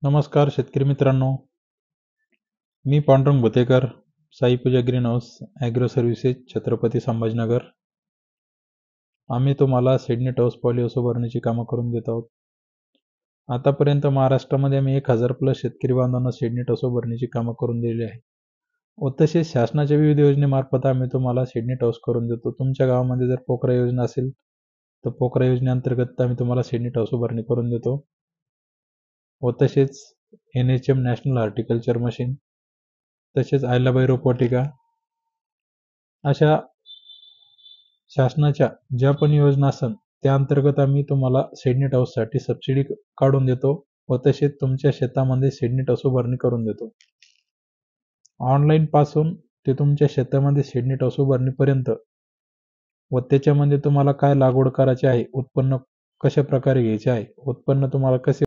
नमस्कार शेतकरी मित्रांनो, मी Pandurang Bhutekar, Sai Pooja greenhouse agro services Chhatrapati Sambhajinagar. आम्ही तुम्हाला सीडनेट हाऊस पॉली भरण्याची कामं करून देत आहोत. आतापर्यंत महाराष्ट्रामध्ये आम्ही 1000+ शेतकरी बांधवांना सीडनेट हाऊस भरण्याची कामं करून दिलेली आहे व तसेच शासनाच्या विविध योजनेमार्फत आम्ही तुम्हाला सीडनेट हाऊस करून देतो. तुमच्या गावामध्ये जर पोकरा योजना असेल तर पोकरा योजनेअंतर्गत आम्ही तुम्हाला सीडनेट हाऊस भरणी करून देतो व तसेच NHM नॅशनल हॉर्टिकल्चर मशीन, तसेच आयलाबाई रोपवाटिका अशा शासनाच्या ज्या पण योजना असन त्या अंतर्गत आम्ही तुम्हाला सीडनेट हाऊससाठी सबसिडी काढून देतो व तसेच तुमच्या शेतामध्ये सीडनेट हाऊस उभारणी करून देतो. ऑनलाईन पासून ते तुमच्या शेतामध्ये सीडनेट हाऊस उभारणीपर्यंत व त्याच्यामध्ये तुम्हाला काय लागवड करायची आहे, उत्पन्न कशा प्रकारे घ्यायचे आहे, उत्पन्न तुम्हाला कसे